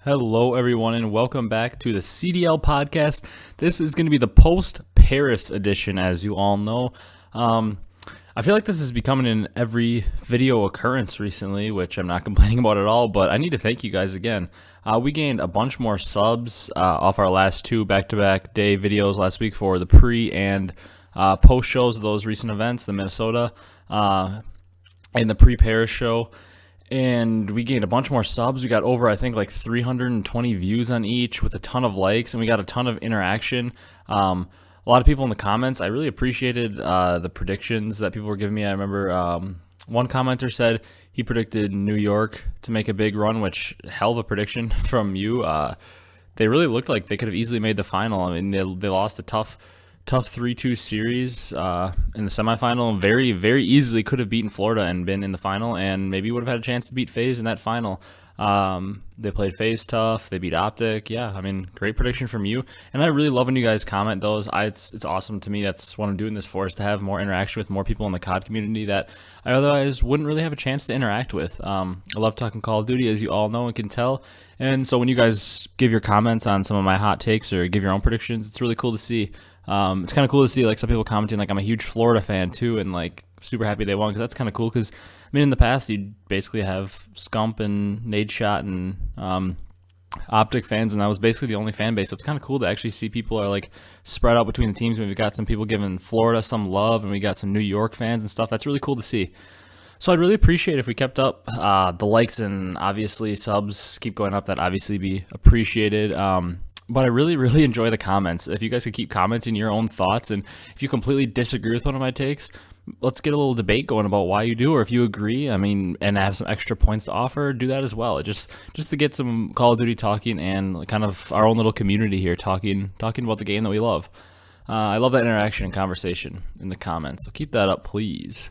Hello, everyone, and welcome back to the CDL podcast. This is going to be the post-Paris edition, as you all know. I feel like this is becoming an every video occurrence recently, which I'm not complaining about at all, but I need to thank you guys again. We gained a bunch more subs off our last two back-to-back day videos last week for the pre- and post-shows of those recent events, the Minnesota and the pre-Paris show. And we gained a bunch more subs. We got over, I think, like 320 views on each with a ton of likes, and we got a ton of interaction. A lot of people in the comments. I really appreciated the predictions that people were giving me. I remember one commenter said he predicted New York to make a big run, which hell of a prediction from you. They really looked like they could have easily made the final. I mean, they lost a tough 3-2 series in the semifinal, and very easily could have beaten Florida and been in the final, and maybe would have had a chance to beat Faze in that final. They played Faze tough. They beat Optic. Yeah, I mean, great prediction from you. And I really love when you guys comment those. It's awesome to me. That's what I'm doing this for, is to have more interaction with more people in the COD community that I otherwise wouldn't really have a chance to interact with. I love talking Call of Duty, as you all know and can tell. And so when you guys give your comments on some of my hot takes or give your own predictions, it's really cool to see. It's kind of cool to see like some people commenting like I'm a huge Florida fan too, and like super happy they won, because that's kind of cool. Because I mean, in the past you basically have Scump and Nadeshot and Optic fans, and that was basically the only fan base. So it's kind of cool to actually see people are like spread out between the teams. We've got some people giving Florida some love, and we got some New York fans and stuff. That's really cool to see. So I'd really appreciate if we kept up the likes, and obviously subs keep going up. That'd obviously be appreciated. But I really enjoy the comments. If you guys could keep commenting your own thoughts, and if you completely disagree with one of my takes, let's get a little debate going about why you do, or if you agree, I mean, and have some extra points to offer, do that as well. Just to get some Call of Duty talking and kind of our own little community here talking about the game that we love. I love that interaction and conversation in the comments, so keep that up, please.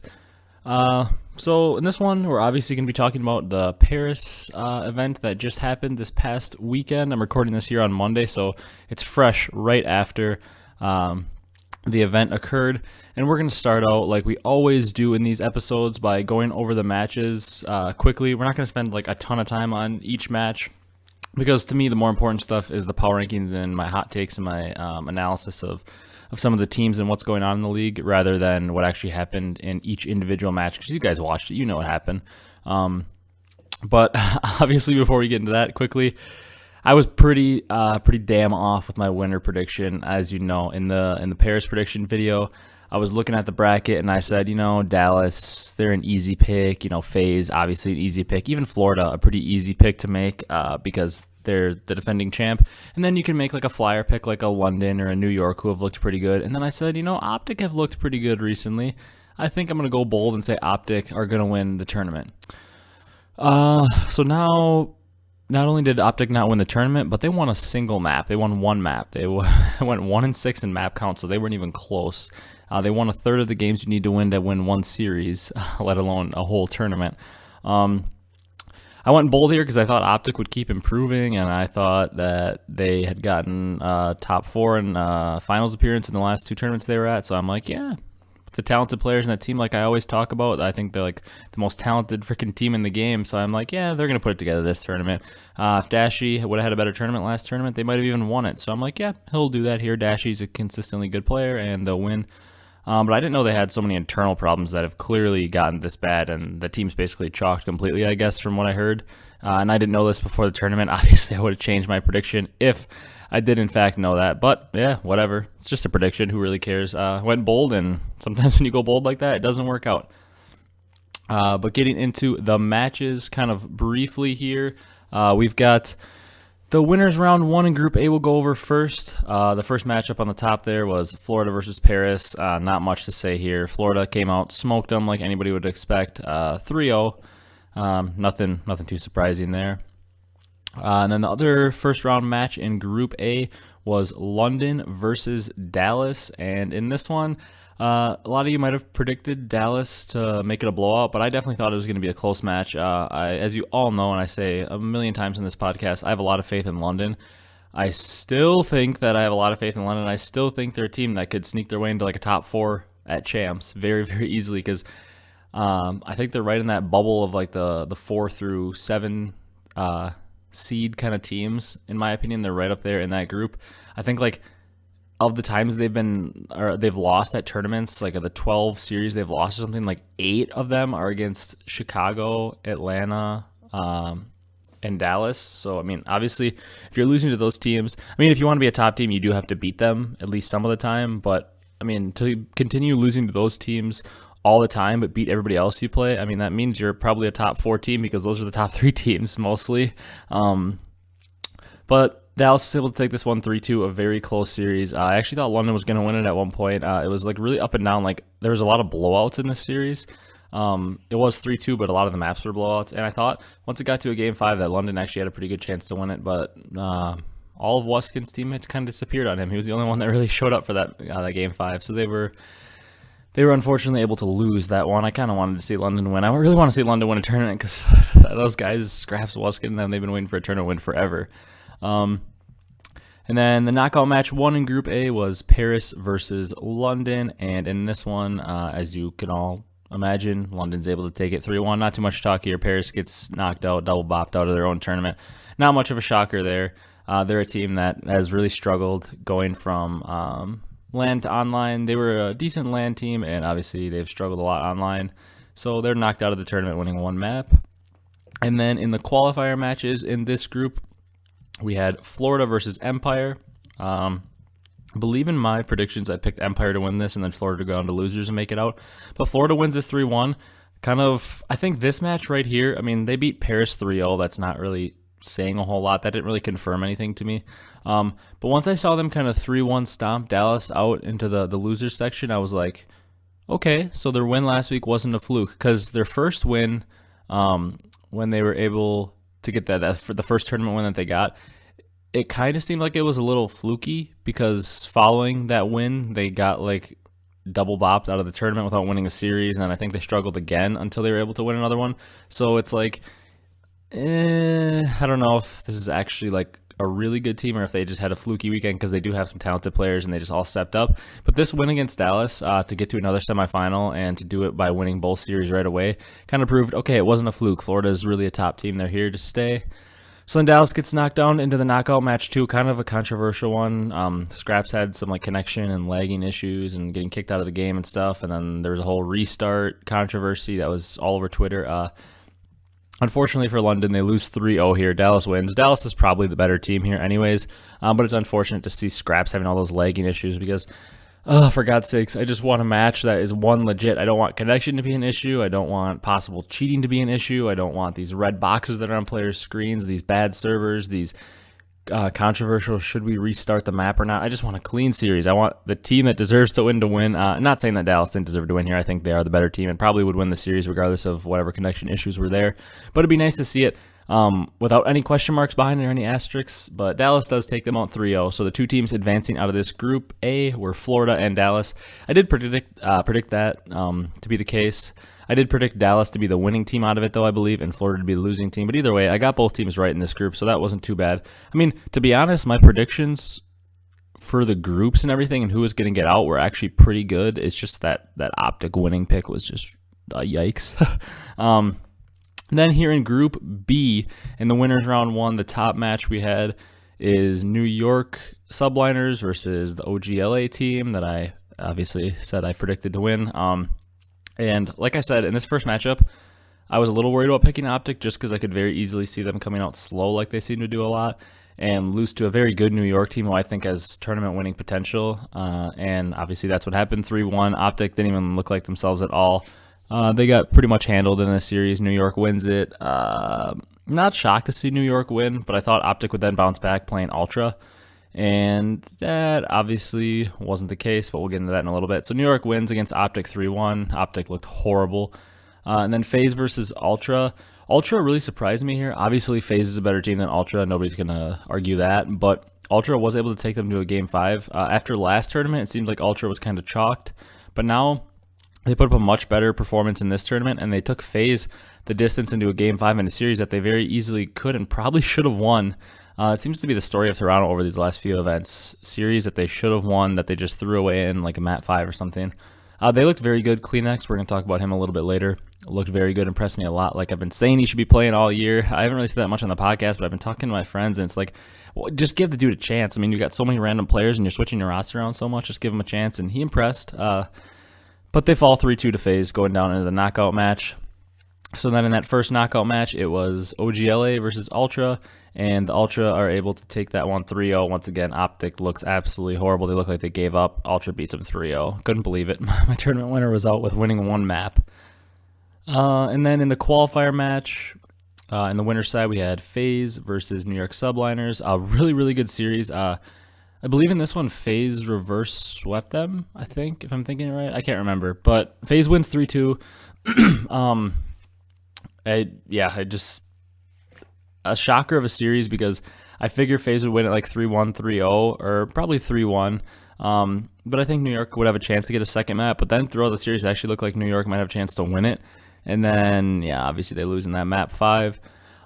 So in this one, we're obviously going to be talking about the Paris event that just happened this past weekend. I'm recording this here on Monday, so it's fresh right after the event occurred. And we're going to start out like we always do in these episodes by going over the matches quickly. We're not going to spend like a ton of time on each match, because to me the more important stuff is the power rankings and my hot takes and my analysis of some of the teams and what's going on in the league, rather than what actually happened in each individual match, because you guys watched it, you know what happened. But obviously, before we get into that quickly, I was pretty damn off with my winner prediction. As you know, in the Paris prediction video, I was looking at the bracket and I said, Dallas, they're an easy pick. Faze, obviously an easy pick. Even Florida, a pretty easy pick to make because they're the defending champ. And then you can make like a flyer pick like a London or a New York, who have looked pretty good. And then I said, Optic have looked pretty good recently. I think I'm going to go bold and say Optic are going to win the tournament. So now, not only did Optic not win the tournament, but they won a single map. They won one map. They went 1-6 in map count, so they weren't even close. They won a third of the games you need to win one series, let alone a whole tournament. I went bold here because I thought Optic would keep improving, and I thought that they had gotten top 4 in finals appearance in the last 2 tournaments they were at. So I'm like, yeah, the talented players in that team, like I always talk about, I think they're like the most talented freaking team in the game. So I'm like, yeah, they're going to put it together this tournament. If Dashy would have had a better tournament last tournament, they might have even won it. So I'm like, yeah, he'll do that here. Dashy's a consistently good player, and they'll win. But I didn't know they had so many internal problems that have clearly gotten this bad, and the team's basically chalked completely, I guess, from what I heard. And I didn't know this before the tournament. Obviously, I would have changed my prediction if I did, in fact, know that. But, yeah, whatever. It's just a prediction. Who really cares? Went bold, and sometimes when you go bold like that, it doesn't work out. But getting into the matches kind of briefly here, we've got the winners round 1 in Group A. Will go over first. The first matchup on the top there was Florida versus Paris. Not much to say here. Florida came out, smoked them like anybody would expect. 3-0. Nothing too surprising there. And then the other first round match in Group A was London versus Dallas. And in this one, a lot of you might have predicted Dallas to make it a blowout, but I definitely thought it was going to be a close match. As you all know, and I say a million times in this podcast, I have a lot of faith in London. I still think that I have a lot of faith in London. I still think they're a team that could sneak their way into like a top 4 at champs very easily, because I think they're right in that bubble of like the 4 through 7 seed kind of teams, in my opinion. They're right up there in that group. I think like of the times they've lost at tournaments, like of the 12 series they've lost or something, like 8 of them are against Chicago, Atlanta, and Dallas. So I mean, obviously if you're losing to those teams, I mean, if you want to be a top team, you do have to beat them at least some of the time. But I mean, to continue losing to those teams all the time but beat everybody else you play, I mean, that means you're probably a top 4 team, because those are the top 3 teams mostly. But Dallas was able to take this one 3-2, a very close series. I actually thought London was going to win it at one point. It was like really up and down. Like there was a lot of blowouts in this series. It was 3-2, but a lot of the maps were blowouts. And I thought once it got to a game 5 that London actually had a pretty good chance to win it. But all of Wuskin's teammates kind of disappeared on him. He was the only one that really showed up for that game 5. So they were unfortunately able to lose that one. I kind of wanted to see London win. I really want to see London win a tournament, because those guys, Scraps, Wuskin, and them, they've been waiting for a tournament win forever. And then the knockout match 1 in Group A was Paris versus London. And in this one, as you can all imagine, London's able to take it 3-1. Not too much talk here. Paris gets knocked out, double bopped out of their own tournament. Not much of a shocker there. They're a team that has really struggled going from LAN to online. They were a decent LAN team, and obviously they've struggled a lot online. So they're knocked out of the tournament, winning 1 map. And then in the qualifier matches in this group, we had Florida versus Empire. I believe in my predictions, I picked Empire to win this and then Florida to go on to losers and make it out. But Florida wins this 3-1. Kind of, I think this match right here, I mean, they beat Paris 3-0. That's not really saying a whole lot. That didn't really confirm anything to me. But once I saw them kind of 3-1 stomp Dallas out into the losers section, I was like, okay, so their win last week wasn't a fluke, because their first win, when they were able to get that for the first tournament win that they got, it kind of seemed like it was a little fluky, because following that win, they got like double bopped out of the tournament without winning a series, and I think they struggled again until they were able to win another one. So it's like, I don't know if this is actually like a really good team or if they just had a fluky weekend, because they do have some talented players and they just all stepped up. But this win against Dallas to get to another semifinal and to do it by winning both series right away kind of proved, okay, it wasn't a fluke. Florida is really a top team. They're here to stay. So then Dallas gets knocked down into the knockout match 2, kind of a controversial one. Scraps had some like connection and lagging issues and getting kicked out of the game and stuff. And then there was a whole restart controversy that was all over Twitter. Unfortunately for London, they lose 3-0 here. Dallas wins. Dallas is probably the better team here anyways, but it's unfortunate to see Scraps having all those lagging issues, because, for God's sakes, I just want a match that is one legit. I don't want connection to be an issue. I don't want possible cheating to be an issue. I don't want these red boxes that are on players' screens, these bad servers, these controversial, should we restart the map or not. I just want a clean series. I want the team that deserves to win. Not saying that Dallas didn't deserve to win here. I think they are the better team and probably would win the series regardless of whatever connection issues were there. But it'd be nice to see it without any question marks behind it or any asterisks. But Dallas does take them out 3-0. So the 2 teams advancing out of this group A were Florida and Dallas. I did predict that to be the case. I did predict Dallas to be the winning team out of it, though, I believe, and Florida to be the losing team. But either way, I got both teams right in this group, so that wasn't too bad. I mean, to be honest, my predictions for the groups and everything and who was going to get out were actually pretty good. It's just that Optic winning pick was just yikes. Then here in Group B, in the winners round 1, the top match we had is New York Subliners versus the OGLA team that I obviously said I predicted to win. And like I said, in this first matchup, I was a little worried about picking Optic just because I could very easily see them coming out slow like they seem to do a lot and lose to a very good New York team who I think has tournament winning potential. And obviously that's what happened, 3-1. Optic didn't even look like themselves at all. They got pretty much handled in this series. New York wins it. Not shocked to see New York win, but I thought Optic would then bounce back playing Ultra. And that obviously wasn't the case, but we'll get into that in a little bit. So New York wins against Optic 3-1. Optic looked horrible. And then Faze versus Ultra. Ultra really surprised me here. Obviously, Faze is a better team than Ultra. Nobody's going to argue that. But Ultra was able to take them to a Game 5. After last tournament, it seemed like Ultra was kind of chalked. But now they put up a much better performance in this tournament, and they took Faze the distance into a Game 5 in a series that they very easily could and probably should have won. It seems to be the story of Toronto over these last few events. Series that they should have won that they just threw away in like a Mat 5 or something. They looked very good. Kleenex, we're going to talk about him a little bit later, looked very good, impressed me a lot. Like I've been saying, he should be playing all year. I haven't really said that much on the podcast, but I've been talking to my friends, and it's like, well, just give the dude a chance. I mean, you got so many random players, and you're switching your roster around so much. Just give him a chance, and he impressed. But they fall 3-2 to Faze going down into the knockout match. So then in that first knockout match, it was OGLA versus Ultra, and the Ultra are able to take that one 3-0. Once again, Optic looks absolutely horrible. They look like they gave up. Ultra beats them 3-0. Couldn't believe it. My tournament winner was out with winning one map. And then in the qualifier match, in the winner's side, we had Faze versus New York Subliners. A really, really good series. I believe in this one, Faze reverse swept them, I think, if I'm thinking it right. I can't remember. But Faze wins 3-2. A shocker of a series because I figure Faze would win it like 3-1, 3-0, or probably 3-1. But I think New York would have a chance to get a second map. But then throughout the series, it actually looked like New York might have a chance to win it. And then, yeah, obviously they lose in that map 5.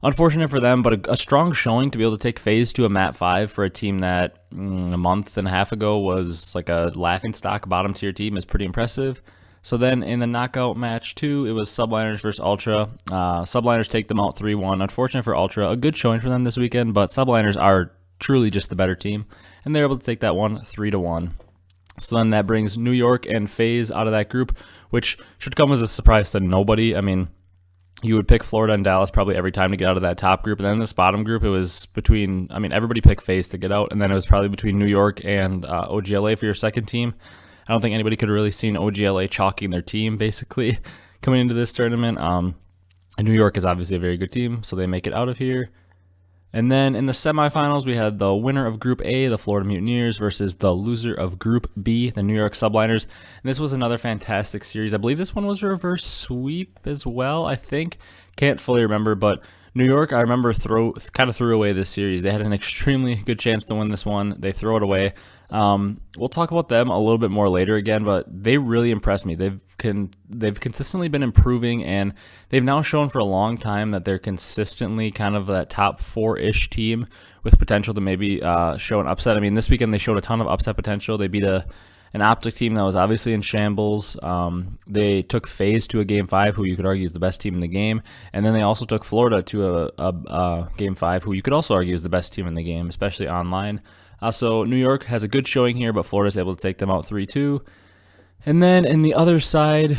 Unfortunate for them, but a strong showing to be able to take Faze to a map 5 for a team that a month and a half ago was like a laughingstock bottom tier team is pretty impressive. So then in the knockout match 2, it was Subliners versus Ultra. Subliners take them out 3-1. Unfortunate for Ultra. A good showing for them this weekend, but Subliners are truly just the better team, and they're able to take that one 3-1. So then that brings New York and Faze out of that group, which should come as a surprise to nobody. I mean, you would pick Florida and Dallas probably every time to get out of that top group. And then this bottom group, it was between, I mean, everybody picked Faze to get out, and then it was probably between New York and OGLA for your second team. I don't think anybody could have really seen OGLA chalking their team, basically, coming into this tournament. And New York is obviously a very good team, so they make it out of here. And then in the semifinals, we had the winner of Group A, the Florida Mutineers, versus the loser of Group B, the New York Subliners. And this was another fantastic series. I believe this one was a reverse sweep as well, I think. Can't fully remember, but New York, I remember, kind of threw away this series. They had an extremely good chance to win this one. They throw it away. We'll talk about them a little bit more later again, but they really impressed me. They've consistently been improving, and they've now shown for a long time that they're consistently kind of that top 4-ish team with potential to maybe show an upset. I mean, this weekend they showed a ton of upset potential. They beat an Optic team that was obviously in shambles. They took Faze to a Game 5, who you could argue is the best team in the game, and then they also took Florida to a Game 5, who you could also argue is the best team in the game, especially online. So New York has a good showing here, but Florida's able to take them out 3-2. And then in the other side,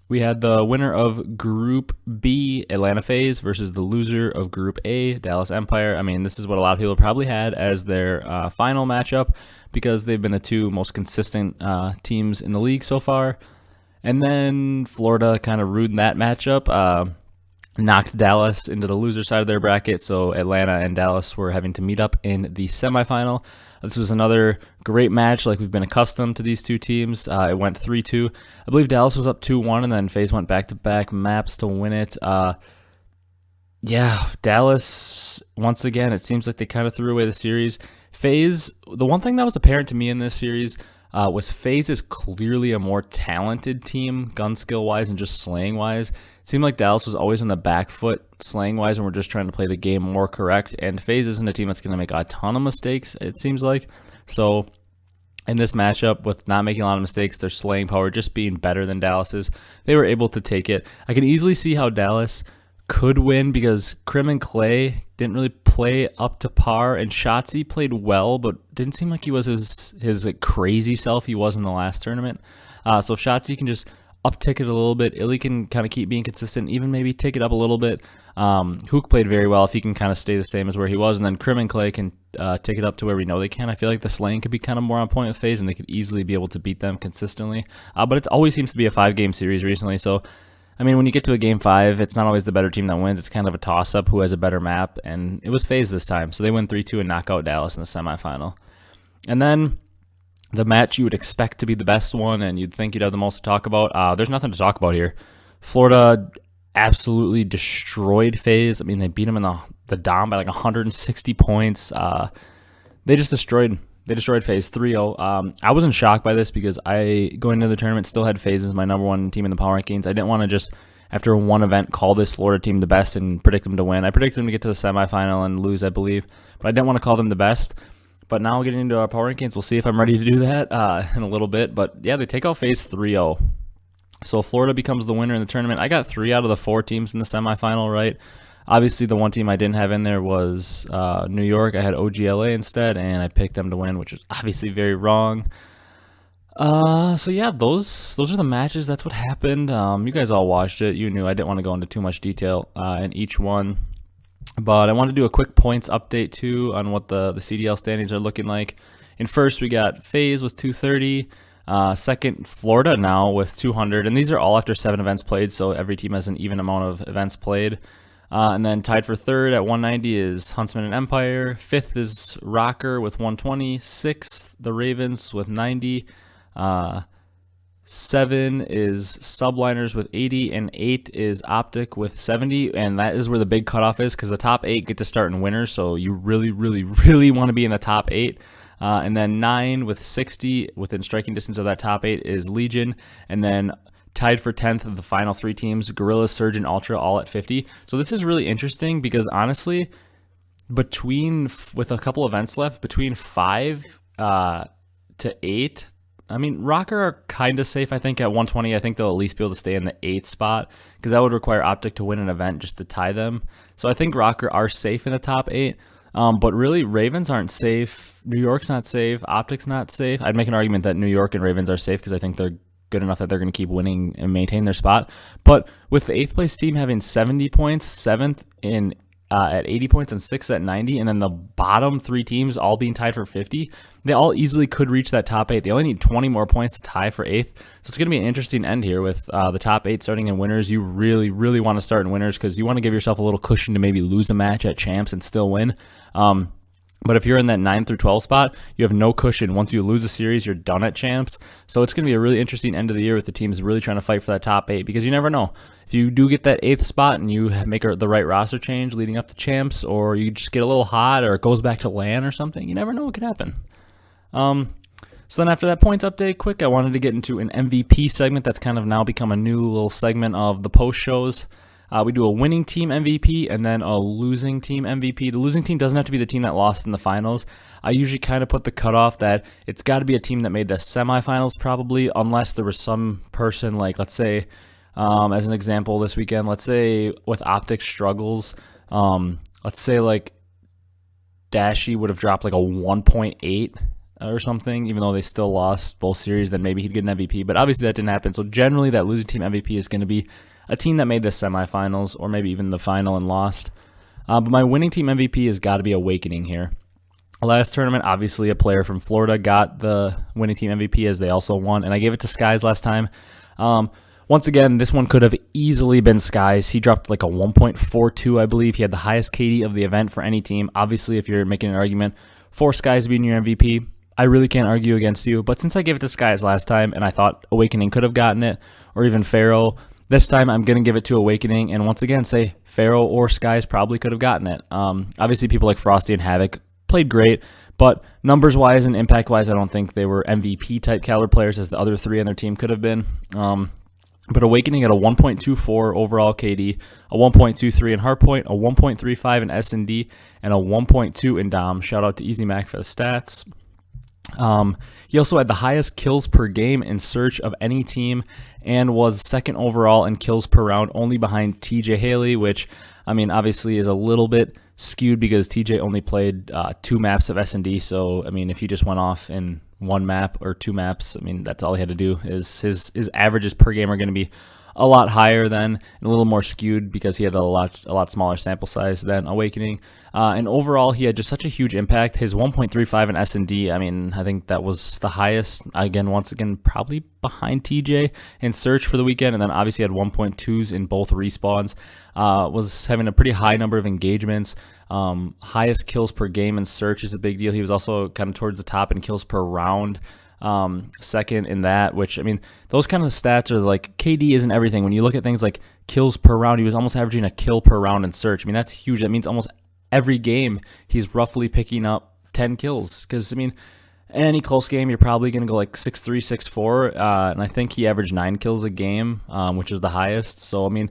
we had the winner of Group B, Atlanta Faze, versus the loser of Group A, Dallas Empire. I mean, this is what a lot of people probably had as their final matchup because they've been the two most consistent teams in the league so far. And then Florida kind of ruined that matchup. Knocked Dallas into the loser side of their bracket, so Atlanta and Dallas were having to meet up in the semifinal. This was another great match like we've been accustomed to these two teams. It went 3-2. I believe Dallas was up 2-1, and then Faze went back-to-back maps to win it. Yeah, Dallas, once again, it seems like they kind of threw away the series. Faze, the one thing that was apparent to me in this series was Faze is clearly a more talented team, gun skill-wise and just slaying-wise. It seemed like Dallas was always on the back foot slaying-wise, and we're just trying to play the game more correct. And Faze isn't a team that's going to make a ton of mistakes, it seems like. So in this matchup, with not making a lot of mistakes, their slaying power just being better than Dallas's, they were able to take it. I can easily see how Dallas could win because Crim and Clay didn't really play up to par, and Shotzzy played well, but didn't seem like he was his like, crazy self he was in the last tournament. So if Shotzzy can just uptick it a little bit, Illy can kind of keep being consistent, even maybe take it up a little bit. Hook played very well if he can kind of stay the same as where he was, and then Crim and Clay can take it up to where we know they can. I feel like the slaying could be kind of more on point with Faze, and they could easily be able to beat them consistently. But it always seems to be a 5-game series recently, so I mean, when you get to a Game 5, it's not always the better team that wins. It's kind of a toss-up who has a better map, and it was Faze this time. So they win 3-2 and knock out Dallas in the semifinal. And then the match you would expect to be the best one, and you'd think you'd have the most to talk about. There's nothing to talk about here. Florida absolutely destroyed Faze. I mean, they beat them in the Dom by like 160 points. They just destroyed Faze 3-0. I wasn't shocked by this because I, going into the tournament, still had Faze as my number one team in the power rankings. I didn't want to just, after one event, call this Florida team the best and predict them to win. I predicted them to get to the semifinal and lose, I believe, but I didn't want to call them the best. But now getting into our power rankings, we'll see if I'm ready to do that in a little bit. But yeah, they take out Faze 3-0. So Florida becomes the winner in the tournament. I got 3 out of the 4 teams in the semifinal, right? Obviously, the one team I didn't have in there was New York. I had OGLA instead, and I picked them to win, which was obviously very wrong. So yeah, those are the matches. That's what happened. You guys all watched it. You knew I didn't want to go into too much detail in each one. But I want to do a quick points update too on what the CDL standings are looking like. In first, we got Faze with 230. Second, Florida now with 200. And these are all after 7 events played, so every team has an even amount of events played. And then tied for third at 190 is Huntsmen and Empire. Fifth is Rocker with 120. Sixth, the Ravens with 90. 7 is Subliners with 80, and 8 is Optic with 70, and that is where the big cutoff is, because the top 8 get to start in winners, so you really want to be in the top 8. And then 9 with 60 within striking distance of that top 8 is Legion, and then tied for 10th of the final 3 teams, Gorilla, Surge, and Ultra, all at 50. So this is really interesting because honestly, with a couple events left, between 5 to 8, I mean, Rocker are kind of safe, I think, at 120. I think they'll at least be able to stay in the 8th spot because that would require Optic to win an event just to tie them. So I think Rocker are safe in the top 8. But really, Ravens aren't safe. New York's not safe. Optic's not safe. I'd make an argument that New York and Ravens are safe because I think they're good enough that they're going to keep winning and maintain their spot. But with the 8th place team having 70 points, 7th at 80 points, and 6th at 90, and then the bottom 3 teams all being tied for 50, they all easily could reach that top 8. They only need 20 more points to tie for 8th. So it's going to be an interesting end here with the top 8 starting in winners. You really want to start in winners because you want to give yourself a little cushion to maybe lose a match at champs and still win. But if you're in that 9 through 12 spot, you have no cushion. Once you lose a series, you're done at champs. So it's going to be a really interesting end of the year with the teams really trying to fight for that top 8 because you never know. If you do get that 8th spot and you make the right roster change leading up to champs, or you just get a little hot or it goes back to LAN or something, you never know what could happen. So then after that points update quick, I wanted to get into an MVP segment that's kind of now become a new little segment of the post shows. We do a winning team MVP and then a losing team MVP. The losing team doesn't have to be the team that lost in the finals. I usually kind of put the cutoff that it's got to be a team that made the semifinals probably, unless there was some person like, let's say, as an example this weekend, let's say with Optic struggles, let's say like Dashy would have dropped like a 1.8 or something, even though they still lost both series, then maybe he'd get an MVP. But obviously that didn't happen. So generally that losing team MVP is going to be a team that made the semifinals or maybe even the final and lost. But my winning team MVP has got to be Awakening here. Last tournament, obviously a player from Florida got the winning team MVP as they also won, and I gave it to Skyz last time. Once again, this one could have easily been Skyz. He dropped like a 1.42, I believe. He had the highest KD of the event for any team. Obviously, if you're making an argument for Skyz being your MVP, I really can't argue against you. But since I gave it to Skyz last time, and I thought Awakening could have gotten it, or even Fero, this time I'm going to give it to Awakening, and once again say Fero or Skyz probably could have gotten it. Obviously, people like Frosty and Havoc played great, but numbers-wise and impact-wise, I don't think they were MVP-type caliber players as the other 3 on their team could have been. But Awakening at a 1.24 overall KD, a 1.23 in Hardpoint, a 1.35 in S&D, and a 1.2 in Dom. Shout out to Easy Mac for the stats. He also had the highest kills per game in search of any team and was second overall in kills per round, only behind TJ Haley, which, I mean, obviously is a little bit skewed because TJ only played 2 maps of S&D. So, I mean, if he just went off in 1 map or 2 maps, I mean, that's all he had to do. Is his averages per game are going to be a lot higher than, and a little more skewed because he had a lot smaller sample size than Awakening. And overall, he had just such a huge impact. His 1.35 in S&D, I mean, I think that was the highest. Again, once again, probably behind TJ in search for the weekend. And then obviously had 1.2s in both respawns. Was having a pretty high number of engagements. Highest kills per game in search is a big deal. He was also kind of towards the top in kills per round. Second in that, which, I mean, those kind of stats are like, KD isn't everything. When you look at things like kills per round, he was almost averaging a kill per round in search. I mean, that's huge. That means almost every game he's roughly picking up 10 kills. Because, I mean, in any close game, you're probably going to go like 6-3, 6-4. And I think he averaged 9 kills a game, which is the highest. So, I mean,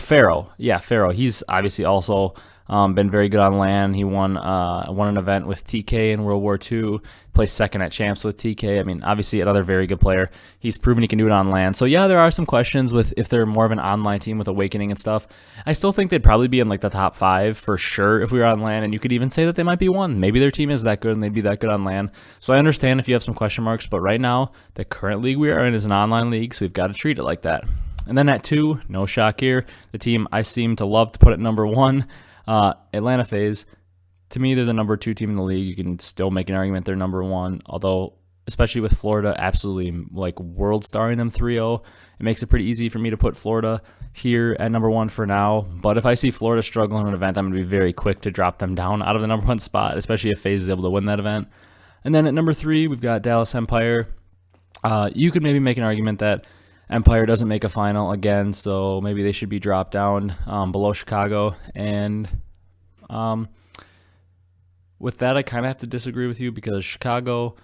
Fero. Yeah, Fero. He's obviously also been very good on LAN. He won an event with TK in World War II. Placed second at Champs with TK. I mean, obviously another very good player. He's proven he can do it on LAN. So yeah, there are some questions with if they're more of an online team with Awakening and stuff. I still think they'd probably be in like the top 5 for sure if we were on LAN. And you could even say that they might be 1. Maybe their team is that good and they'd be that good on LAN. So I understand if you have some question marks, but right now the current league we are in is an online league, so we've got to treat it like that. And then at 2, no shock here, the team I seem to love to put at number 1, Atlanta Faze. To me, they're the number 2 team in the league. You can still make an argument they're number 1, although especially with Florida absolutely like world starring them 3-0, it makes it pretty easy for me to put Florida here at number 1 for now. But if I see Florida struggle in an event, I'm going to be very quick to drop them down out of the number 1 spot, especially if Faze is able to win that event. And then at number 3, we've got Dallas Empire. You could maybe make an argument that Empire doesn't make a final again, so maybe they should be dropped down below Chicago. And with that, I kind of have to disagree with you because Chicago,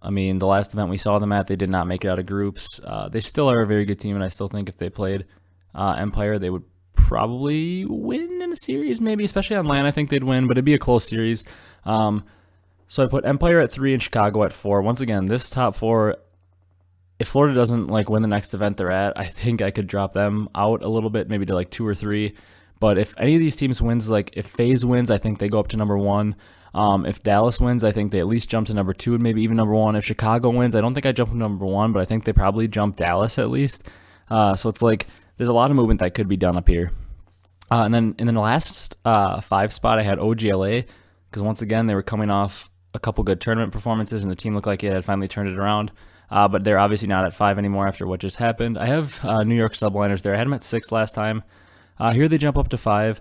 I mean, the last event we saw them at, they did not make it out of groups. They still are a very good team, and I still think if they played Empire, they would probably win in a series, maybe, especially on LAN. I think they'd win, but it'd be a close series. So I put Empire at 3 and Chicago at 4. Once again, this top 4, if Florida doesn't like win the next event they're at, I think I could drop them out a little bit, maybe to like 2 or 3. But if any of these teams wins, like if Faze wins, I think they go up to number 1. If Dallas wins, I think they at least jump to number 2 and maybe even number 1. If Chicago wins, I don't think I jump to number 1, but I think they probably jump Dallas at least. So it's like there's a lot of movement that could be done up here. And then in the last 5 spot, I had OGLA because once again, they were coming off a couple good tournament performances and the team looked like it had finally turned it around. But they're obviously not at 5 anymore after what just happened. I have New York subliners there. I had them at 6 last time. Here they jump up to 5.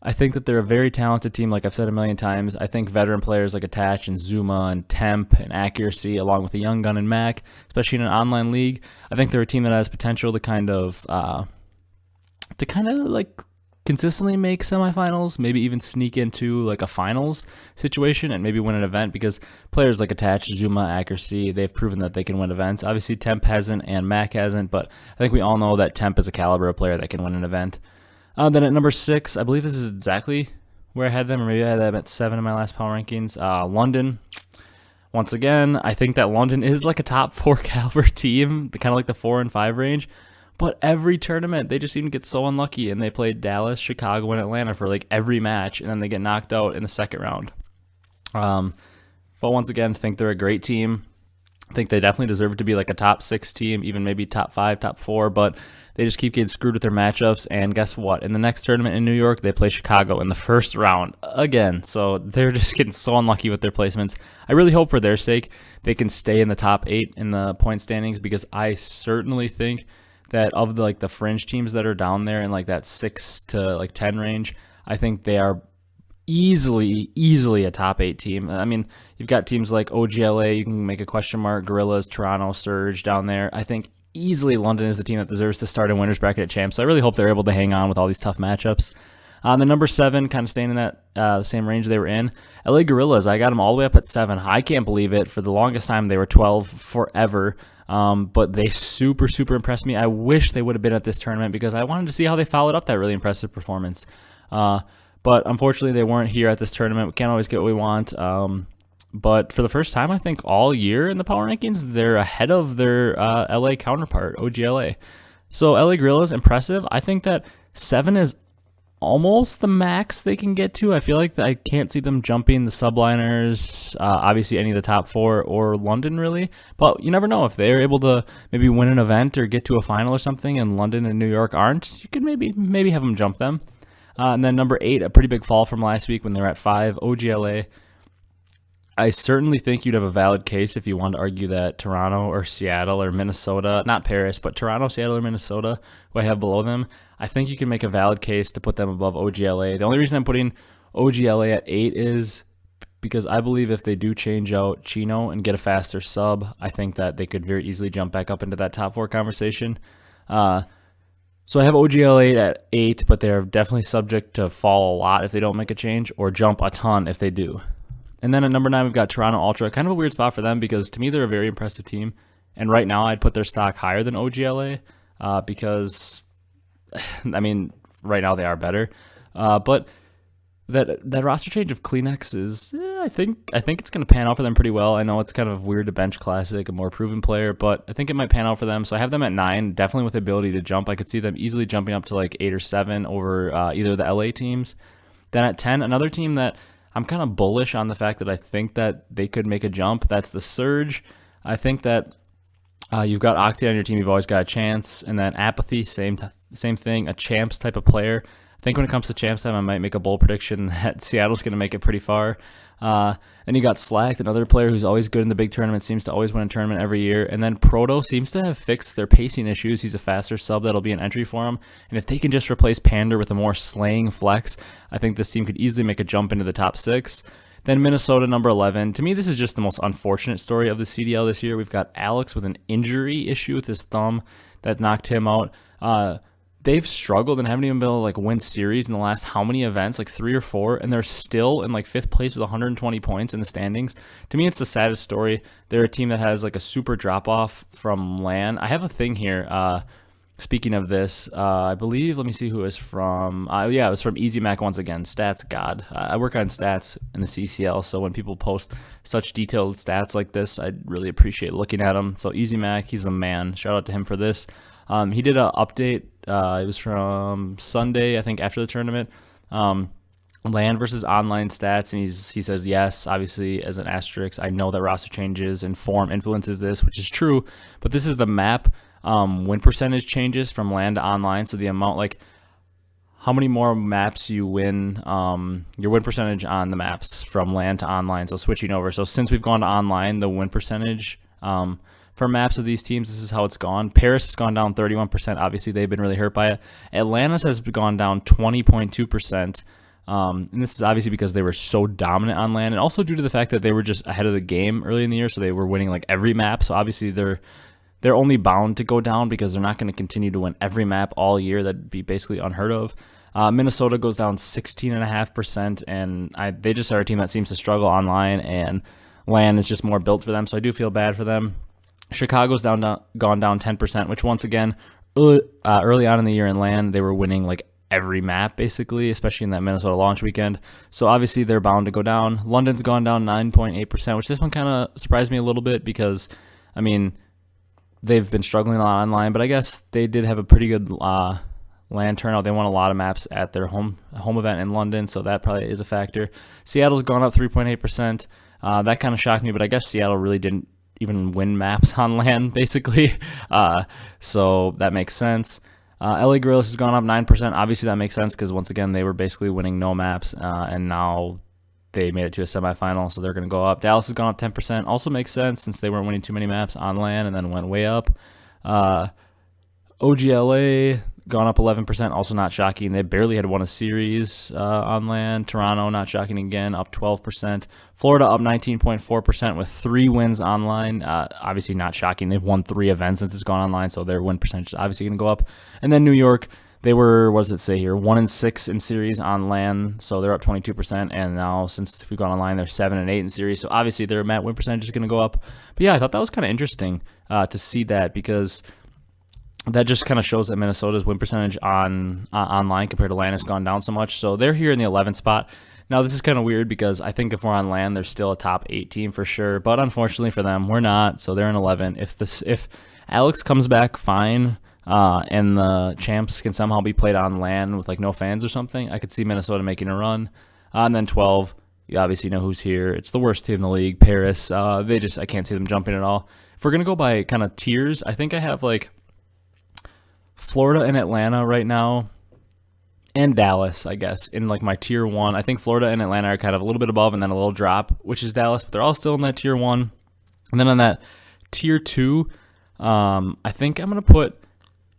I think that they're a very talented team, like I've said a million times. I think veteran players like Attach and Zuma and Temp and Accuracy, along with a young gun and Mac, especially in an online league, I think they're a team that has potential to kind of like consistently make semifinals, maybe even sneak into like a finals situation and maybe win an event because players like Attach, Zuma, Accuracy, they've proven that they can win events. Obviously, Temp hasn't and Mac hasn't, but I think we all know that Temp is a caliber of player that can win an event. Then at number 6, I believe this is exactly where I had them, or maybe I had them at 7 in my last power rankings. London. Once again, I think that London is like a top 4 caliber team, kind of like the 4 and 5 range. But every tournament, they just seem to get so unlucky, and they play Dallas, Chicago, and Atlanta for like every match, and then they get knocked out in the second round. But once again, I think they're a great team. I think they definitely deserve to be like a top 6 team, even maybe top 5, top 4, but they just keep getting screwed with their matchups. And guess what? In the next tournament in New York, they play Chicago in the first round again. So they're just getting so unlucky with their placements. I really hope for their sake they can stay in the top 8 in the point standings because I certainly think that of the, like the fringe teams that are down there in like that 6 to like 10 range, I think they are easily a top 8 team. I mean, you've got teams like OGLA, you can make a question mark, Gorillas, Toronto, Surge down there. I think easily London is the team that deserves to start in winners bracket at champs. So I really hope they're able to hang on with all these tough matchups. The number 7, kind of staying in that same range they were in, LA Gorillas. I got them all the way up at 7. I can't believe it. For the longest time, they were 12 forever. But they super impressed me. I wish they would have been at this tournament because I wanted to see how they followed up that really impressive performance. But unfortunately, they weren't here at this tournament. We can't always get what we want. But for the first time, I think all year in the power rankings, they're ahead of their LA counterpart, OGLA. So LA Gorillas, impressive. I think that 7 is almost the max they can get to. I feel like I can't see them jumping the subliners, obviously any of the top 4 or London really. But you never know if they're able to maybe win an event or get to a final or something and London and New York aren't. You could maybe have them jump them. And then number 8, a pretty big fall from last week when they were at 5, OGLA. I certainly think you'd have a valid case if you wanted to argue that Toronto or Seattle or Minnesota, not Paris, but Toronto, Seattle, or Minnesota, who I have below them, I think you can make a valid case to put them above OGLA. The only reason I'm putting OGLA at 8 is because I believe if they do change out Chino and get a faster sub, I think that they could very easily jump back up into that top 4 conversation. So I have OGLA at 8, but they're definitely subject to fall a lot if they don't make a change or jump a ton if they do. And then at number 9, we've got Toronto Ultra. Kind of a weird spot for them because to me they're a very impressive team. And right now I'd put their stock higher than OGLA because I mean, right now they are better. But that roster change of Kleenex is, I think it's going to pan out for them pretty well. I know it's kind of weird to bench Classic, a more proven player, but I think it might pan out for them. So I have them at 9, definitely with the ability to jump. I could see them easily jumping up to like 8 or 7 over either the LA teams. Then at 10, another team that I'm kind of bullish on the fact that I think that they could make a jump. That's the Surge. I think that you've got Octane on your team. You've always got a chance. And then Apathy, same thing, a champs type of player. I think when it comes to champs time, I might make a bold prediction that Seattle's going to make it pretty far. And you got Slacked, another player who's always good in the big tournament, seems to always win a tournament every year. And then Proto seems to have fixed their pacing issues. He's a faster sub that'll be an entry for him. And if they can just replace Pander with a more slaying flex, I think this team could easily make a jump into the top 6. Then Minnesota, number 11. To me, this is just the most unfortunate story of the CDL this year. We've got Alex with an injury issue with his thumb that knocked him out. They've struggled and haven't even been able to like win series in the last how many events, like 3 or 4, and they're still in like 5th place with 120 points in the standings. To me, it's the saddest story. They're a team that has like a super drop off from LAN. I have a thing here. Speaking of this, I believe, let me see who is from. Yeah, it was from Easy Mac once again. Stats God. I work on stats in the CCL, so when people post such detailed stats like this, I really appreciate looking at them. So Easy Mac, he's the man. Shout out to him for this. He did an update. It was from Sunday, I think, after the tournament. LAN versus online stats, and he says, yes, obviously, as an asterisk, I know that roster changes and form influences this, which is true, but this is the map win percentage changes from LAN to online, so the amount, like, how many more maps you win, your win percentage on the maps from LAN to online, so switching over. So since we've gone to online, the win percentage for maps of these teams, this is how it's gone. Paris has gone down 31%. Obviously, they've been really hurt by it. Atlantis has gone down 20.2%. And this is obviously because they were so dominant on LAN, and also due to the fact that they were just ahead of the game early in the year, so they were winning like every map. So obviously they're only bound to go down because they're not going to continue to win every map all year. That'd be basically unheard of. Minnesota goes down 16.5%, and they just are a team that seems to struggle online, and LAN is just more built for them. So I do feel bad for them. Chicago's gone down 10%, which once again, early on in the year in LAN, they were winning like every map basically, especially in that Minnesota launch weekend. So obviously they're bound to go down. London's gone down 9.8%, which this one kind of surprised me a little bit because, I mean, they've been struggling a lot online, but I guess they did have a pretty good LAN turnout. They won a lot of maps at their home event in London, so that probably is a factor. Seattle's gone up 3.8%. That kind of shocked me, but I guess Seattle really didn't even win maps on LAN, basically. So that makes sense. LA Gorillas has gone up 9%. Obviously, that makes sense because, once again, they were basically winning no maps, and now they made it to a semifinal, so they're going to go up. Dallas has gone up 10%. Also makes sense since they weren't winning too many maps on LAN and then went way up. OGLA gone up 11%, also not shocking. They barely had won a series on LAN. Toronto, not shocking again, up 12%. Florida up 19.4% with 3 wins online. Obviously not shocking. They've won 3 events since it's gone online, so their win percentage is obviously going to go up. And then New York, they were, what does it say here, 1-6 in series on LAN, so they're up 22%. And now, since we've gone online, they're 7-8 in series, so obviously their map win percentage is going to go up. But yeah, I thought that was kind of interesting to see that, because that just kind of shows that Minnesota's win percentage on online compared to LAN has gone down so much. So they're here in the 11th spot. Now, this is kind of weird because I think if we're on LAN, they're still a top 8 team for sure. But unfortunately for them, we're not. So they're in 11. If Alex comes back fine and the champs can somehow be played on LAN with like no fans or something, I could see Minnesota making a run. And then 12, you obviously know who's here. It's the worst team in the league, Paris. I can't see them jumping at all. If we're going to go by kind of tiers, I think I have like Florida and Atlanta right now, and Dallas, I guess, in like my tier 1. I think Florida and Atlanta are kind of a little bit above, and then a little drop, which is Dallas, but they're all still in that tier 1. And then on that tier 2, I think I'm going to put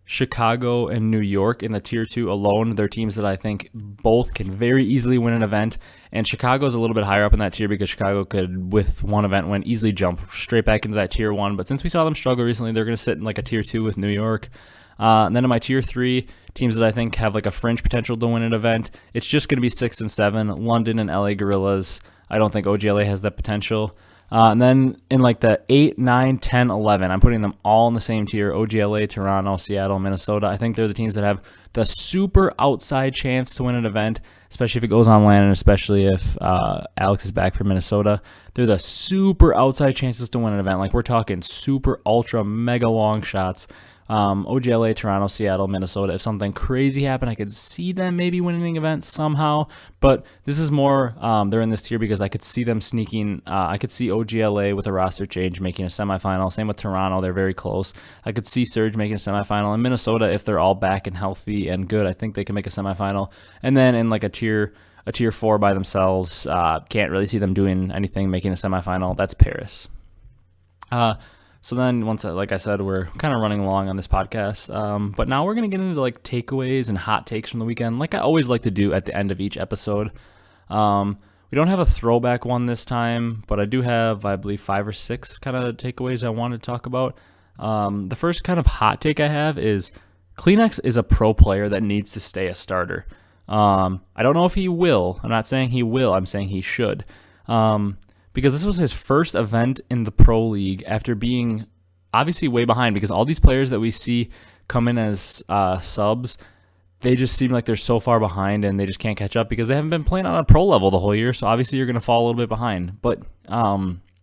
Chicago and New York in the tier 2 alone. They're teams that I think both can very easily win an event, and Chicago's a little bit higher up in that tier because Chicago could, with one event win, easily jump straight back into that tier 1. But since we saw them struggle recently, they're going to sit in like a tier 2 with New York. And then in my tier 3, teams that I think have like a fringe potential to win an event, it's just going to be 6 and 7, London and LA Gorillas. I don't think OGLA has that potential. And then in like the 8, 9, 10, 11, I'm putting them all in the same tier. OGLA, Toronto, Seattle, Minnesota. I think they're the teams that have the super outside chance to win an event, especially if it goes on land and especially if Alex is back for Minnesota. They're the super outside chances to win an event. Like we're talking super ultra mega long shots. OGLA, Toronto, Seattle, Minnesota. If something crazy happened, I could see them maybe winning events somehow. But this is more, they're in this tier because I could see them sneaking. I could see OGLA with a roster change making a semifinal. Same with Toronto. They're very close. I could see Surge making a semifinal. And Minnesota, if they're all back and healthy and good, I think they can make a semifinal. And then in like a tier 4 by themselves, can't really see them doing anything, making a semifinal. That's Paris. So then once, like I said, we're kind of running along on this podcast, but now we're going to get into like takeaways and hot takes from the weekend, like I always like to do at the end of each episode. We don't have a throwback one this time, but I do have, I believe, 5 or 6 kind of takeaways I want to talk about. The first kind of hot take I have is Cleanex is a pro player that needs to stay a starter. I don't know if he will. I'm not saying he will. I'm saying he should. Because this was his first event in the Pro League after being obviously way behind, because all these players that we see come in as subs, they just seem like they're so far behind and they just can't catch up because they haven't been playing on a pro level the whole year, so obviously you're going to fall a little bit behind. But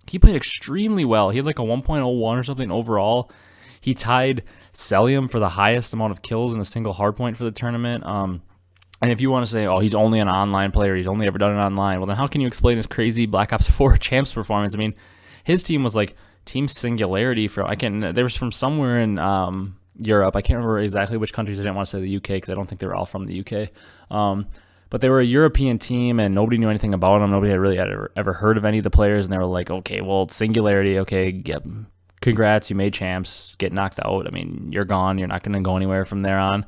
he played extremely well. He had like a 1.01 or something overall. He tied Cellium for the highest amount of kills in a single hardpoint for the tournament. And if you want to say, oh, he's only an online player, he's only ever done it online, well, then how can you explain his crazy Black Ops 4 champs performance? I mean, his team was like Team Singularity they were from somewhere in Europe. I can't remember exactly which countries. I didn't want to say the UK because I don't think they were all from the UK. But they were a European team and nobody knew anything about them. Nobody had really ever heard of any of the players. And they were like, okay, well, Singularity, okay, congrats, you made champs, get knocked out. I mean, you're gone. You're not going to go anywhere from there on.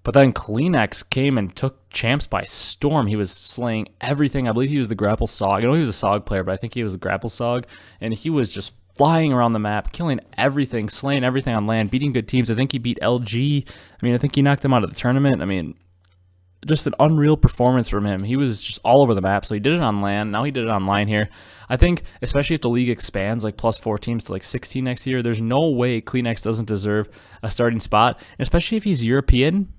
But then Cleanex came and took champs by storm. He was slaying everything. I believe he was the Grapple Sog. I know he was a Sog player, but I think he was the Grapple Sog. And he was just flying around the map, killing everything, slaying everything on land, beating good teams. I think he beat LG. I mean, I think he knocked them out of the tournament. I mean, just an unreal performance from him. He was just all over the map. So he did it on land. Now he did it online here. I think, especially if the league expands like +4 teams to like 16 next year, there's no way Cleanex doesn't deserve a starting spot. And especially if he's European.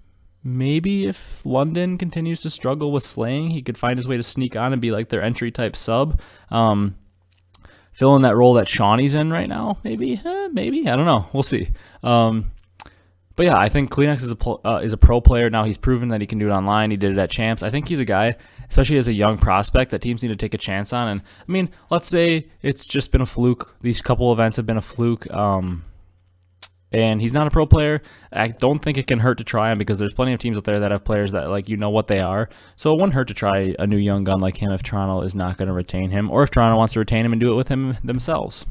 Maybe if London continues to struggle with slaying, he could find his way to sneak on and be like their entry type sub. Fill in that role that Shawnee's in right now. Maybe. I don't know. We'll see. But yeah, I think Cleanex is a pro player now. He's proven that he can do it online. He did it at champs. I think he's a guy, especially as a young prospect, that teams need to take a chance on. And I mean, let's say it's just been a fluke. These couple events have been a fluke. And he's not a pro player. I don't think it can hurt to try him because there's plenty of teams out there that have players that, like, you know what they are. So it wouldn't hurt to try a new young gun like him if Toronto is not going to retain him, or if Toronto wants to retain him and do it with him themselves.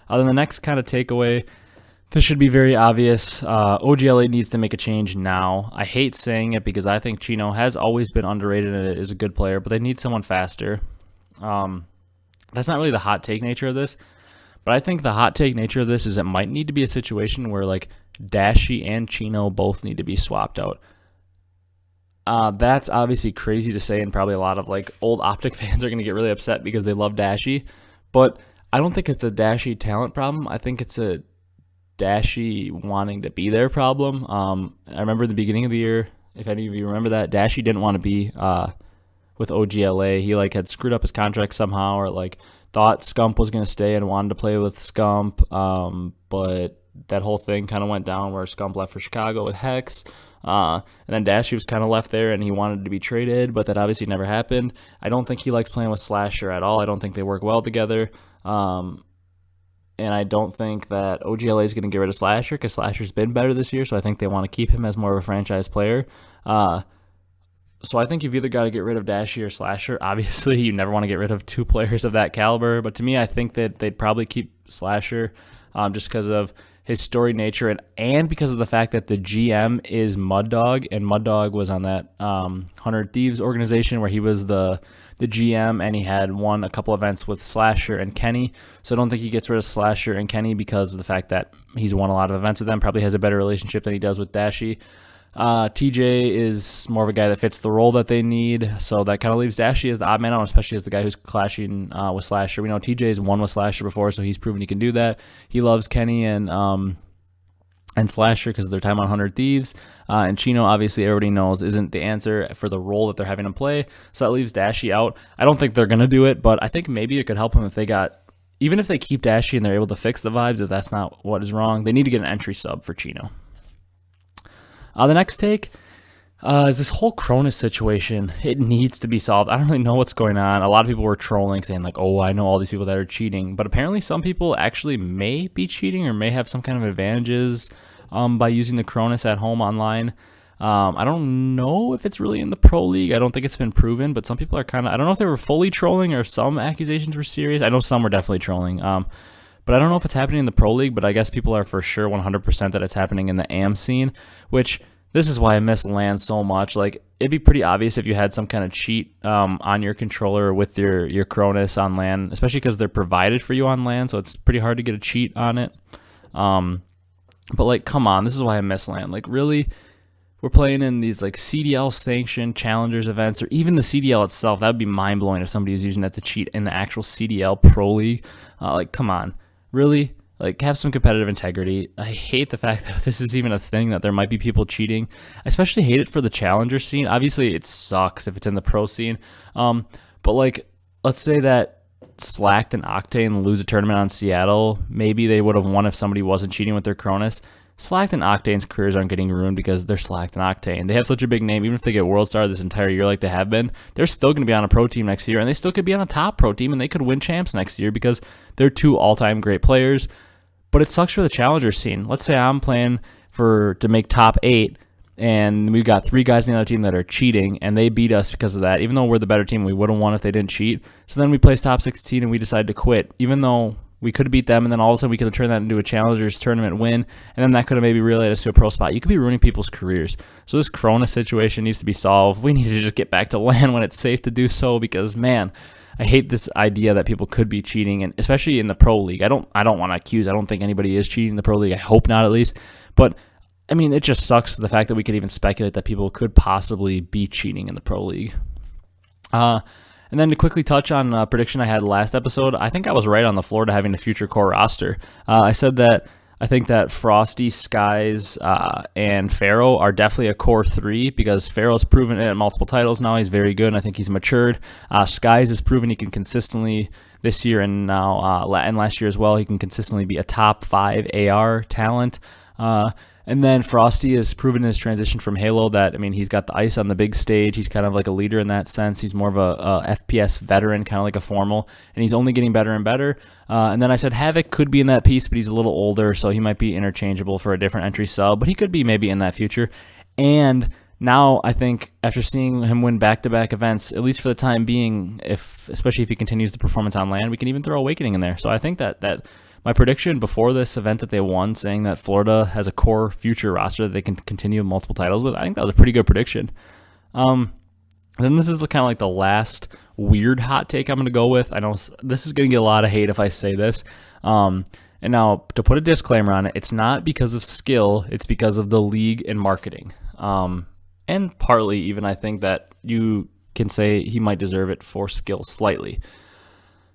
Then the next kind of takeaway, this should be very obvious. OGLA needs to make a change now. I hate saying it because I think Chino has always been underrated and is a good player, but they need someone faster. That's not really the hot take nature of this. But I think the hot take nature of this is it might need to be a situation where like Dashy and Chino both need to be swapped out. That's obviously crazy to say, and probably a lot of like old Optic fans are going to get really upset because they love Dashy. But I don't think it's a Dashy talent problem. I think it's a Dashy wanting to be their problem. I remember in the beginning of the year, if any of you remember that, Dashy didn't want to be with OGLA. He like had screwed up his contract somehow, or like thought Scump was going to stay and wanted to play with Scump, but that whole thing kind of went down where Scump left for Chicago with Hecz, and then Dashy was kind of left there and he wanted to be traded, but that obviously never happened. I don't think he likes playing with Slasher at all. I don't think they work well together, and I don't think that OGLA is going to get rid of Slasher because Slasher's been better this year, so I think they want to keep him as more of a franchise player. So I think you've either got to get rid of Dashy or Slasher. Obviously, you never want to get rid of 2 players of that caliber. But to me, I think that they'd probably keep Slasher just because of his story nature and because of the fact that the GM is Mud Dog, and Mud Dog was on that 100 Thieves organization where he was the GM, and he had won a couple events with Slasher and Kenny. So I don't think he gets rid of Slasher and Kenny because of the fact that he's won a lot of events with them. Probably has a better relationship than he does with Dashy. TJ is more of a guy that fits the role that they need, so that kind of leaves Dashy as the odd man out, especially as the guy who's clashing with Slasher. We know TJ's won with Slasher before, so he's proven he can do that. He loves Kenny and Slasher because they're time on 100 Thieves. And Chino, obviously, everybody knows, isn't the answer for the role that they're having to play, so that leaves Dashy out. I don't think they're going to do it, but I think maybe it could help them if they got, even if they keep Dashy and they're able to fix the vibes, if that's not what is wrong, they need to get an entry sub for Chino. The next take is this whole Cronus situation. It needs to be solved. I don't really know what's going on. A lot of people were trolling, saying like, oh, I know all these people that are cheating. But apparently some people actually may be cheating or may have some kind of advantages by using the Cronus at home online. I don't know if it's really in the Pro League. I don't think it's been proven, but some people are kind of, I don't know if they were fully trolling or some accusations were serious. I know some were definitely trolling. But I don't know if it's happening in the Pro League, but I guess people are for sure 100% that it's happening in the AM scene, which this is why I miss LAN so much. Like, it'd be pretty obvious if you had some kind of cheat on your controller with your Cronus on LAN, especially because they're provided for you on LAN, so it's pretty hard to get a cheat on it. But, like, come on, this is why I miss LAN. Like, really, we're playing in these, like, CDL sanctioned challengers events, or even the CDL itself. That would be mind-blowing if somebody was using that to cheat in the actual CDL Pro League. Like, come on. Really? Like, have some competitive integrity. I hate the fact that this is even a thing, that there might be people cheating. I especially hate it for the challenger scene. Obviously, it sucks if it's in the pro scene. But, like, let's say that Slacked and Octane lose a tournament on Seattle. Maybe they would have won if somebody wasn't cheating with their Cronus. Slacked and Octane's careers aren't getting ruined because they're Slacked and Octane. They have such a big name. Even if they get World Star this entire year like they have been, they're still going to be on a pro team next year, and they still could be on a top pro team, and they could win champs next year because they're two all-time great players. But it sucks for the challenger scene. Let's say I'm playing to make top 8, and we've got 3 guys in the other team that are cheating, and they beat us because of that. Even though we're the better team, we would have won if they didn't cheat. So then we place top 16, and we decide to quit, even though we could have beat them, and then all of a sudden we could have turned that into a challengers tournament win, and then that could have maybe relayed us to a pro spot. You could be ruining people's careers. So this Corona situation needs to be solved. We need to just get back to LAN when it's safe to do so, because, man, I hate this idea that people could be cheating, and especially in the Pro League. I don't want to accuse. I don't think anybody is cheating in the Pro League. I hope not, at least. But, I mean, it just sucks the fact that we could even speculate that people could possibly be cheating in the Pro League. And then to quickly touch on a prediction I had last episode, I think I was right on the Florida having a future core roster. I said that I think that Frosty, Skyz, and Fero are definitely a core 3 because Fero's proven it at multiple titles now. He's very good, and I think he's matured. Skyz has proven he can consistently this year and now and last year as well. He can consistently be a top 5 AR talent. And then Frosty has proven in his transition from Halo that, I mean, he's got the ice on the big stage. He's kind of like a leader in that sense. He's more of a FPS veteran, kind of like a formal, and he's only getting better and better. And then I said Havoc could be in that piece, but he's a little older, so he might be interchangeable for a different entry sub, but he could be maybe in that future. And now I think after seeing him win back-to-back events, at least for the time being, especially if he continues the performance on LAN, we can even throw Awakening in there. So I think that my prediction before this event that they won, saying that Florida has a core future roster that they can continue multiple titles with, I think that was a pretty good prediction. Then this is kind of like the last weird hot take I'm going to go with. I know this is going to get a lot of hate if I say this. And now, to put a disclaimer on it, it's not because of skill, it's because of the league and marketing. And partly even I think that you can say he might deserve it for skill slightly.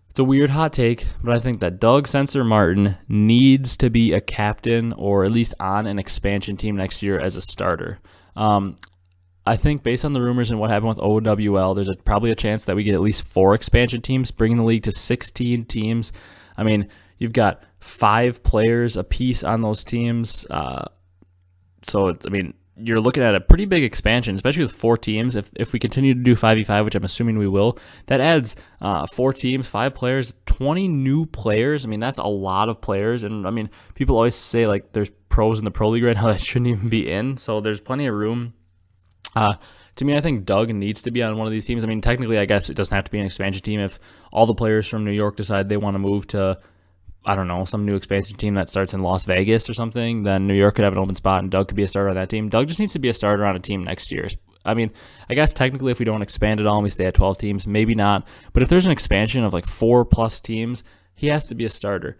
It's a weird hot take, but I think that Doug Sensor Martin needs to be a captain or at least on an expansion team next year as a starter. I think based on the rumors and what happened with OWL, there's probably a chance that we get at least 4 expansion teams, bringing the league to 16 teams. I mean, you've got 5 players apiece on those teams. So, I mean, you're looking at a pretty big expansion, especially with 4 teams. If we continue to do 5v5, which I'm assuming we will, that adds 4 teams, 5 players, 20 new players. I mean, that's a lot of players. And, I mean, people always say, like, there's pros in the Pro League right now that shouldn't even be in. So there's plenty of room. To me, I think Doug needs to be on one of these teams. I mean, technically, I guess it doesn't have to be an expansion team. If all the players from New York decide they want to move to, I don't know, some new expansion team that starts in Las Vegas or something, then New York could have an open spot and Doug could be a starter on that team. Doug just needs to be a starter on a team next year. I mean, I guess technically if we don't expand at all and we stay at 12 teams, maybe not. But if there's an expansion of like 4+ teams, he has to be a starter.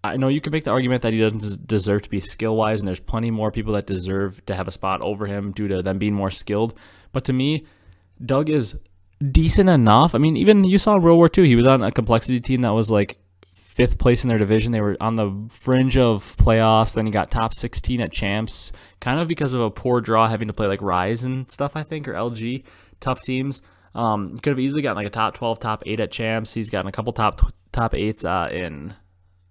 I know you can make the argument that he doesn't deserve to be skill-wise, and there's plenty more people that deserve to have a spot over him due to them being more skilled. But to me, Doug is decent enough. I mean, even you saw in World War II, he was on a complexity team that was like 5th place in their division. They were on the fringe of playoffs. Then he got top 16 at champs, kind of because of a poor draw, having to play like Rise and stuff, I think, or LG, tough teams. Could have easily gotten like a top 12, top 8 at champs. He's gotten a couple top 8s in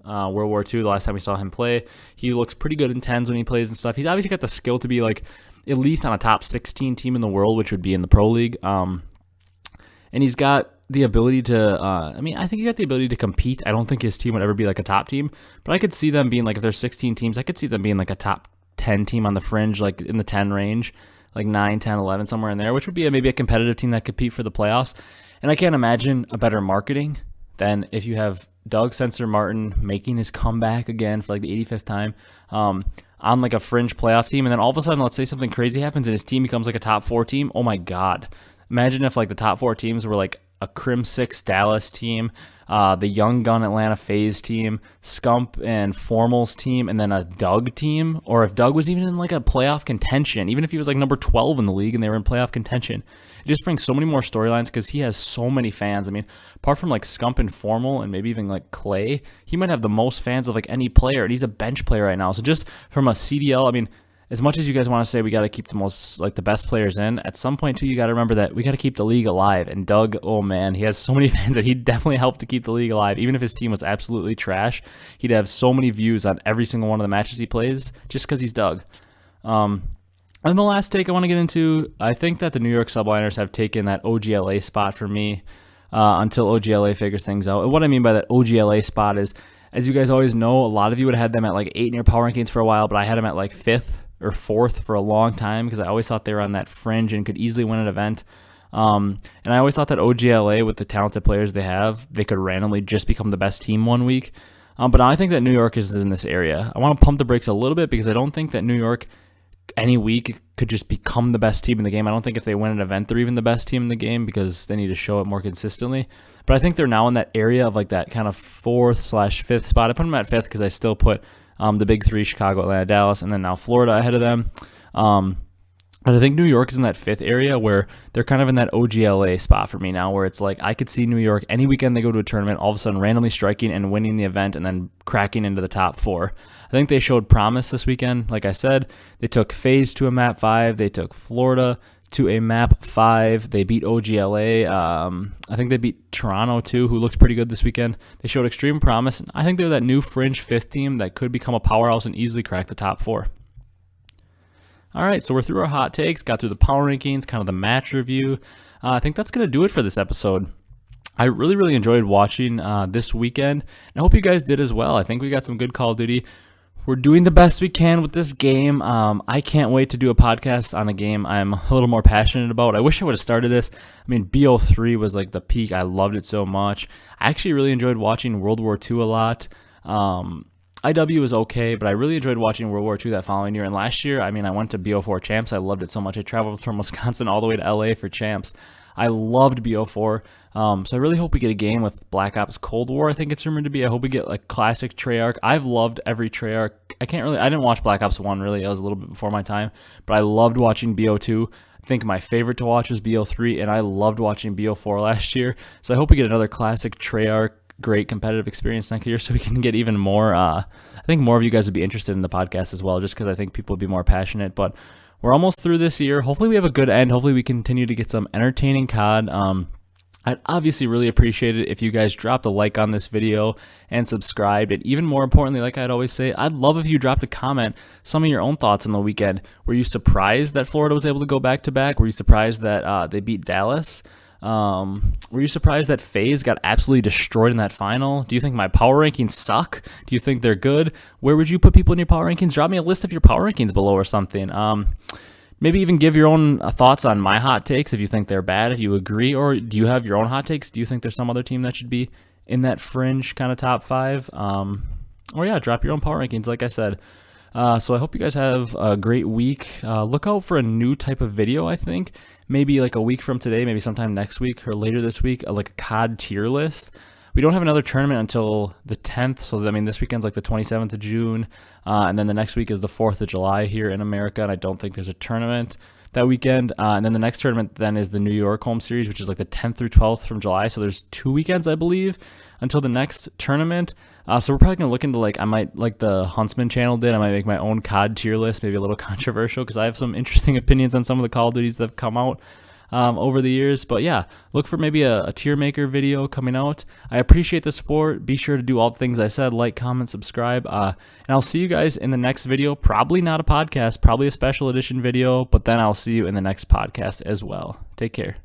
World War II. The last time we saw him play, he looks pretty good in 10s when he plays and stuff. He's obviously got the skill to be like at least on a top 16 team in the world, which would be in the Pro League. And he's got the ability to, I think he's got the ability to compete. I don't think his team would ever be like a top team, but I could see them being like, if there's 16 teams, I could see them being like a top 10 team on the fringe, like in the 10 range, like 9, 10, 11, somewhere in there, which would be maybe a competitive team that compete for the playoffs. And I can't imagine a better marketing than if you have Doug Sensor Martin making his comeback again for like the 85th time on like a fringe playoff team. And then all of a sudden, let's say something crazy happens and his team becomes like a top 4 team. Oh my God. Imagine if like the top 4 teams were like a Crimsix Dallas team, the Young Gun Atlanta Faze team, Scump and Formal's team, and then a Doug team. Or if Doug was even in like a playoff contention, even if he was like number 12 in the league and they were in playoff contention, it just brings so many more storylines because he has so many fans. I mean, apart from like Scump and Formal and maybe even like Clay, he might have the most fans of like any player, and he's a bench player right now. So just from a CDL, I mean, as much as you guys want to say we got to keep the most, like the best players in, at some point too, you got to remember that we got to keep the league alive. And Doug, oh man, he has so many fans that he'd definitely help to keep the league alive. Even if his team was absolutely trash, he'd have so many views on every single one of the matches he plays just because he's Doug. And the last take I want to get into, I think that the New York Subliners have taken that OGLA spot for me until OGLA figures things out. And what I mean by that OGLA spot is, as you guys always know, a lot of you would have had them at like 8 in your power rankings for a while, but I had them at like 5th or 4th for a long time because I always thought they were on that fringe and could easily win an event. And I always thought that OGLA, with the talented players they have, they could randomly just become the best team one week. But I think that New York is in this area. I want to pump the brakes a little bit because I don't think that New York any week could just become the best team in the game. I don't think if they win an event, they're even the best team in the game because they need to show it more consistently. But I think they're now in that area of like that kind of 4th/5th spot. I put them at 5th because I still put the big 3, Chicago, Atlanta, Dallas, and then now Florida ahead of them. But I think New York is in that 5th area where they're kind of in that OGLA spot for me now, where it's like I could see New York any weekend they go to a tournament, all of a sudden randomly striking and winning the event and then cracking into the top 4. I think they showed promise this weekend. Like I said, they took Faze to a map 5. They took Florida to a map 5. They beat OGLA. I think they beat Toronto too, who looked pretty good this weekend. They showed extreme promise. I think they're that new fringe 5th team that could become a powerhouse and easily crack the top 4. All right, so we're through our hot takes, got through the power rankings, kind of the match review. I think that's going to do it for this episode. I really enjoyed watching this weekend, and I hope you guys did as well. I think we got some good Call of Duty. We're doing the best we can with this game. I can't wait to do a podcast on a game I'm a little more passionate about. I wish I would have started this. I mean, BO3 was like the peak. I loved it so much. I actually really enjoyed watching World War II a lot. IW was okay, but I really enjoyed watching World War II that following year. And last year, I mean, I went to BO4 Champs. I loved it so much. I traveled from Wisconsin all the way to LA for Champs. I loved BO4. So I really hope we get a game with Black Ops Cold War, I think it's rumored to be. I hope we get like classic Treyarch. I've loved every Treyarch. I didn't watch Black Ops 1 really. That was a little bit before my time. But I loved watching BO2. I think my favorite to watch was BO3, and I loved watching BO4 last year. So I hope we get another classic Treyarch great competitive experience next year so we can get even more. I think more of you guys would be interested in the podcast as well, just because I think people would be more passionate. But we're almost through this year. Hopefully we have a good end. Hopefully we continue to get some entertaining COD. I'd obviously really appreciate it if you guys dropped a like on this video and subscribed. And even more importantly, like I'd always say, I'd love if you dropped a comment, some of your own thoughts on the weekend. Were you surprised that Florida was able to go back-to-back? Were you surprised that they beat Dallas? Were you surprised that Faze got absolutely destroyed in that final? Do you think my power rankings suck? Do you think they're good? Where would you put people in your power rankings? Drop me a list of your power rankings below or something. Maybe even give your own thoughts on my hot takes if you think they're bad, if you agree, or do you have your own hot takes? Do you think there's some other team that should be in that fringe kind of top 5? Or yeah, drop your own power rankings, like I said. So I hope you guys have a great week. Look out for a new type of video, I think. Maybe like a week from today, maybe sometime next week or later this week, like a COD tier list. we don't have another tournament until the 10th. So, I mean, this weekend's like the 27th of June. And then the next week is the 4th of July here in America. And I don't think there's a tournament that weekend. And then the next tournament then is the New York home series, which is like the 10th through 12th from July. So there's 2 weekends, I believe, until the next tournament. So we're probably going to look into, like, I might, like the Huntsmen channel did, I might make my own COD tier list, maybe a little controversial, because I have some interesting opinions on some of the Call of Duties that have come out over the years. But yeah, look for maybe a tier maker video coming out. I appreciate the support. Be sure to do all the things I said, like, comment, subscribe, and I'll see you guys in the next video. Probably not a podcast, probably a special edition video, but then I'll see you in the next podcast as well. Take care.